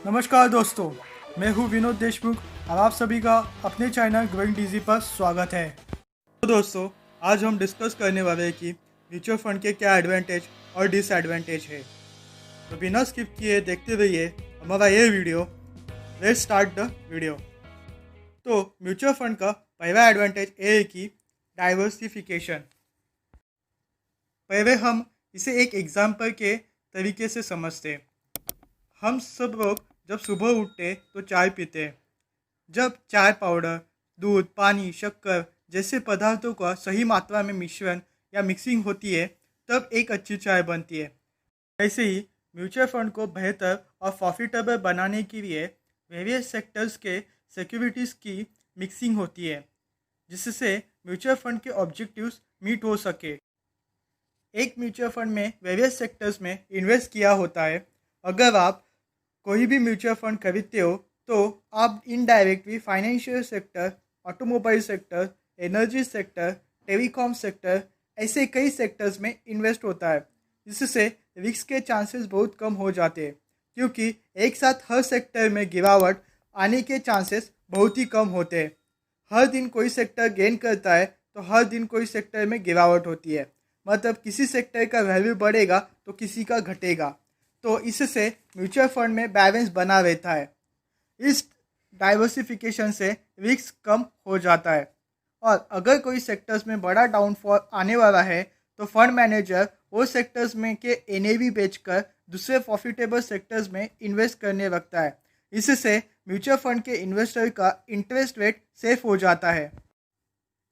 नमस्कार दोस्तों, मैं हूँ विनोद देशमुख और आप सभी का अपने चैनल ग्रोइंग डीजी पर स्वागत है। तो दोस्तों, आज हम डिस्कस करने वाले हैं कि म्यूचुअल फंड के क्या एडवांटेज और डिसएडवांटेज है। तो बिना स्किप किए देखते रहिए हमारा ये video. Let's start the video. तो म्यूचुअल फंड का पहला एडवांटेज ये है कि डाइवर्सिफिकेशन। पहले हम इसे एक एग्जाम्पल के तरीके से समझते हैं। हम सब लोग जब सुबह उठते तो चाय पीते हैं। जब चाय पाउडर, दूध, पानी, शक्कर जैसे पदार्थों का सही मात्रा में मिश्रण या मिक्सिंग होती है तब एक अच्छी चाय बनती है। ऐसे ही म्यूचुअल फंड को बेहतर और प्रॉफिटेबल बनाने के लिए वेरियस सेक्टर्स के सिक्योरिटीज़ की मिक्सिंग होती है, जिससे म्यूचुअल फंड के ऑब्जेक्टिव्स मीट हो सके। एक म्यूचुअल फंड में वेरियस सेक्टर्स में इन्वेस्ट किया होता है। अगर आप कोई भी म्यूचुअल फंड खरीदते हो तो आप indirectly financial sector, automobile sector, energy sector, telecom sector ऐसे कई सेक्टर्स में इन्वेस्ट होता है, जिससे रिस्क के चांसेस बहुत कम हो जाते हैं, क्योंकि एक साथ हर सेक्टर में गिरावट आने के चांसेस बहुत ही कम होते हैं। हर दिन कोई सेक्टर गेन करता है तो हर दिन कोई सेक्टर में गिरावट होती है। मतलब किसी सेक्टर का वैल्यू बढ़ेगा तो किसी का घटेगा। तो इससे म्यूचुअल फंड में बैलेंस बना रहता है। इस डाइवर्सिफिकेशन से रिस्क कम हो जाता है। और अगर कोई सेक्टर्स में बड़ा डाउनफॉल आने वाला है तो फंड मैनेजर वो सेक्टर्स में के एनएवी बेचकर दूसरे प्रॉफिटेबल सेक्टर्स में इन्वेस्ट करने लगता है। इससे म्यूचुअल फंड के इन्वेस्टर का इंटरेस्ट रेट सेफ हो जाता है।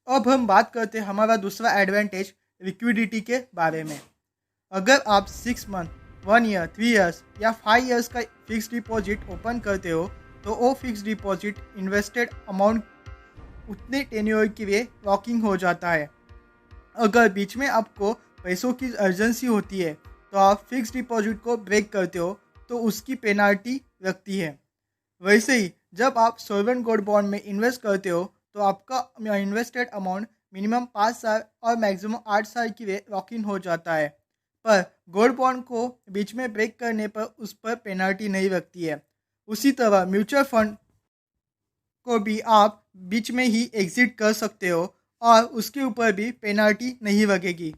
अब हम बात करते हैं हमारा दूसरा एडवांटेज लिक्विडिटी के बारे में। अगर आप 6 मंथ, 1 ईयर, 3 ईयर्स या 5 ईयर्स का फिक्स डिपॉजिट ओपन करते हो तो वो फिक्स डिपॉजिट इन्वेस्टेड अमाउंट उतने टेन्योर के लिए लॉकिंग हो जाता है। अगर बीच में आपको पैसों की अर्जेंसी होती है तो आप फिक्स डिपॉजिट को ब्रेक करते हो तो उसकी पेनाल्टी लगती है। वैसे ही जब आप सॉवरेन गोल्ड बॉन्ड में इन्वेस्ट करते हो तो आपका इन्वेस्टेड अमाउंट मिनिमम 5 साल और मैक्सिमम 8 साल के लिए लॉक इन हो जाता है। पर गोल्ड बॉन्ड को बीच में ब्रेक करने पर उस पर पेनल्टी नहीं लगती है। उसी तरह म्यूचुअल फंड को भी आप बीच में ही एग्जिट कर सकते हो और उसके ऊपर भी पेनल्टी नहीं लगेगी।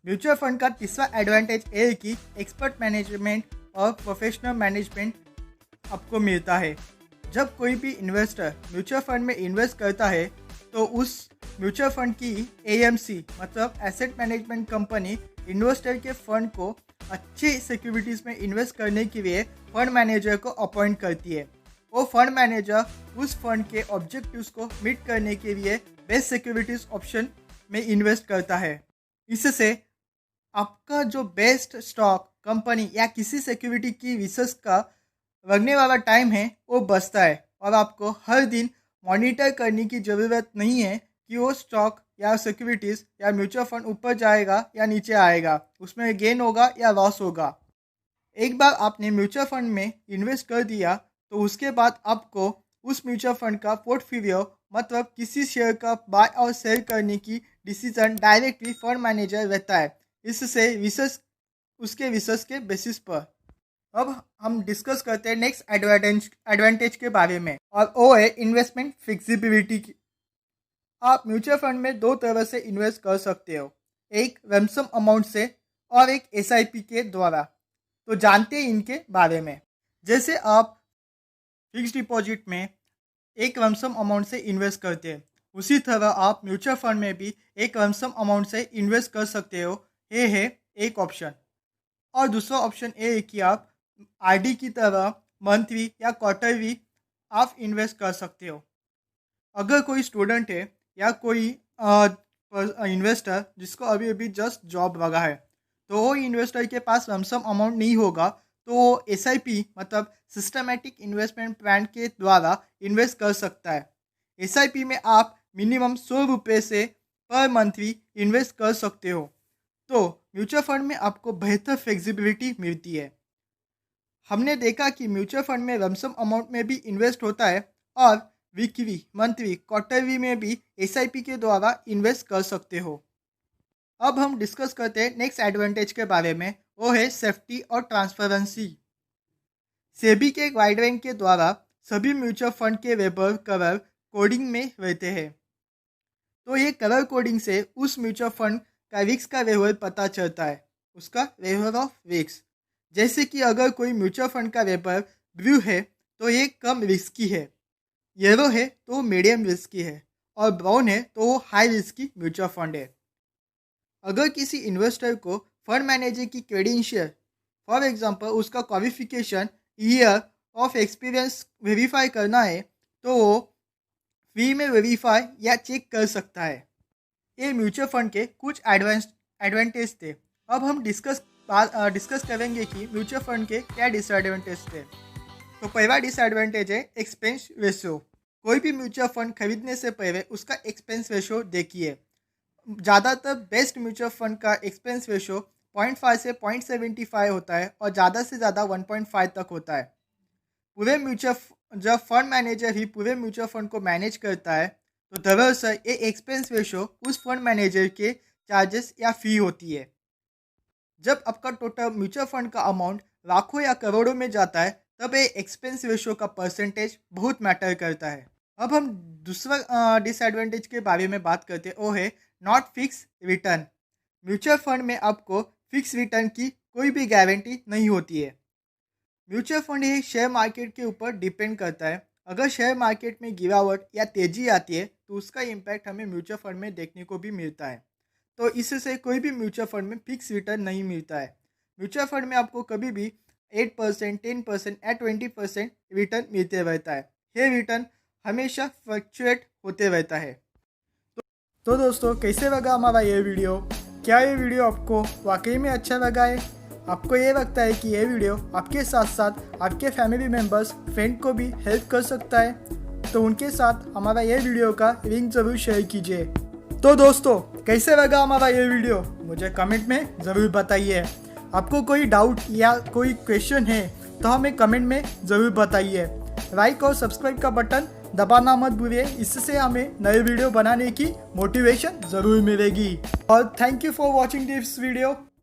म्यूचुअल फंड का तीसरा एडवांटेज ये है कि एक्सपर्ट मैनेजमेंट और प्रोफेशनल मैनेजमेंट आपको मिलता है। जब कोई भी इन्वेस्टर म्यूचुअल फंड में इन्वेस्ट करता है तो उस म्यूचुअल फंड की एएमसी मतलब एसेट मैनेजमेंट कंपनी इन्वेस्टर के फंड को अच्छी सिक्योरिटीज़ में इन्वेस्ट करने के लिए फंड मैनेजर को अपॉइंट करती है। वो फंड मैनेजर उस फंड के ऑब्जेक्टिव्स को मीट करने के लिए बेस्ट सिक्योरिटीज ऑप्शन में इन्वेस्ट करता है। इससे आपका जो बेस्ट स्टॉक, कंपनी या किसी सिक्योरिटी की रिसर्च का लगने वाला टाइम है वो बचता है और आपको हर दिन मॉनिटर करने की ज़रूरत नहीं है कि वो स्टॉक या सिक्योरिटीज़ या म्यूचुअल फंड ऊपर जाएगा या नीचे आएगा, उसमें गेन होगा या लॉस होगा। एक बार आपने म्यूचुअल फंड में इन्वेस्ट कर दिया तो उसके बाद आपको उस म्यूचुअल फंड का पोर्टफोलियो मतलब किसी शेयर का बाय और सेल करने की डिसीजन डायरेक्टली फंड मैनेजर रहता है। इससे रिसर्च उसके रिसर्च के बेसिस पर। अब हम डिस्कस करते हैं नेक्स्ट एडवांटेज के बारे में, और वो है इन्वेस्टमेंट फ्लेक्सिबिलिटी की। आप म्यूचुअल फंड में दो तरह से इन्वेस्ट कर सकते हो, एक लमसम अमाउंट से और एक एसआईपी के द्वारा। तो जानते हैं इनके बारे में। जैसे आप फिक्स डिपॉजिट में एक लमसम अमाउंट से इन्वेस्ट करते हैं, उसी तरह आप म्यूचुअल फंड में भी एक लमसम अमाउंट से इन्वेस्ट कर सकते हो। ये है एक ऑप्शन। और दूसरा ऑप्शन ये है कि आप आरडी की तरह मंथली या क्वार्टरली आप इन्वेस्ट कर सकते हो। अगर कोई स्टूडेंट है या कोई इन्वेस्टर जिसको अभी अभी जस्ट जॉब लगा है तो वो इन्वेस्टर के पास लमसम अमाउंट नहीं होगा तो वो एसआईपी मतलब सिस्टमेटिक इन्वेस्टमेंट प्लान के द्वारा इन्वेस्ट कर सकता है। एसआईपी में आप मिनिमम 100 रुपये से पर मंथली इन्वेस्ट कर सकते हो। तो म्यूचुअल फंड में आपको बेहतर फ्लेक्सिबिलिटी मिलती है। हमने देखा कि म्यूचुअल फंड में लमसम अमाउंट में भी इन्वेस्ट होता है और वीकली, मंथली, क्वार्टरली में भी एसआईपी के द्वारा इन्वेस्ट कर सकते हो। अब हम डिस्कस करते हैं नेक्स्ट एडवांटेज के बारे में, वो है सेफ्टी और ट्रांसपेरेंसी। सेबी के गाइडलाइन के द्वारा सभी म्यूचुअल फंड के वेपर कलर कोडिंग में रहते हैं। तो ये कलर कोडिंग से उस म्यूचुअल फंड का रिस्क का लेवल पता चलता है, उसका लेवल ऑफ रिस्क। जैसे कि अगर कोई म्यूचुअल फंड का वेपर ब्लू है तो ये कम रिस्की है, येलो है तो वो मीडियम रिस्की है, और ब्राउन है तो वो हाई रिस्की म्यूचुअल फंड है। अगर किसी इन्वेस्टर को फंड मैनेजर की क्रेडेंशियल, फॉर एग्जांपल उसका qualification, year of experience verify करना है तो वो फ्री में वेरीफाई या चेक कर सकता है। ये म्यूचुअल फंड के कुछ एडवांटेज थे। अब हम डिस्कस करेंगे कि म्यूचुअल फंड के क्या डिसएडवांटेज थे। तो पहला डिसएडवांटेज है एक्सपेंस रेशो। कोई भी म्यूचुअल फंड खरीदने से पहले उसका एक्सपेंस रेशो देखिए। ज़्यादातर बेस्ट म्यूचुअल फंड का एक्सपेंस रेशो 0.5 से 0.75 होता है और ज़्यादा से ज़्यादा 1.5 तक होता है। जब फंड मैनेजर ही पूरे म्यूचुअल फंड को मैनेज करता है तो दरअसल ये एक्सपेंस रेशो उस फंड मैनेजर के चार्जेस या फी होती है। जब आपका टोटल म्यूचुअल फंड का अमाउंट लाखों या करोड़ों में जाता है तब ये एक्सपेंस रेशो का परसेंटेज बहुत मैटर करता है। अब हम दूसरा डिसएडवांटेज के बारे में बात करते हैं, वो है not fix return. Mutual fund में आपको फिक्स रिटर्न की कोई भी गारंटी नहीं होती है। म्यूचुअल फंड ये शेयर मार्केट के ऊपर डिपेंड करता है। अगर शेयर मार्केट में गिरावट या तेजी आती है तो उसका इम्पैक्ट हमें म्यूचुअल फंड में देखने को भी मिलता है। तो इससे कोई भी म्यूचुअल फंड में फिक्स रिटर्न नहीं मिलता है। म्यूचुअल फंड में आपको कभी भी 8%, 10% या 20% रिटर्न मिलते रहता है। ये रिटर्न हमेशा फ्लक्चुएट होते रहता है। तो दोस्तों, कैसे लगा हमारा ये वीडियो? क्या ये वीडियो आपको वाकई में अच्छा लगा है? आपको ये लगता है कि ये वीडियो आपके साथ साथ आपके फैमिली मेम्बर्स, फ्रेंड को भी हेल्प कर सकता है? तो उनके साथ हमारा ये वीडियो का लिंक ज़रूर शेयर कीजिए। तो दोस्तों, कैसे लगा हमारा ये वीडियो? मुझे कमेंट में ज़रूर बताइए। आपको कोई डाउट या कोई क्वेश्चन है तो हमें कमेंट में ज़रूर बताइए। लाइक और सब्सक्राइब का बटन दबाना मत भूलिए, इससे हमें नए वीडियो बनाने की मोटिवेशन ज़रूर मिलेगी। और thank you for watching this video.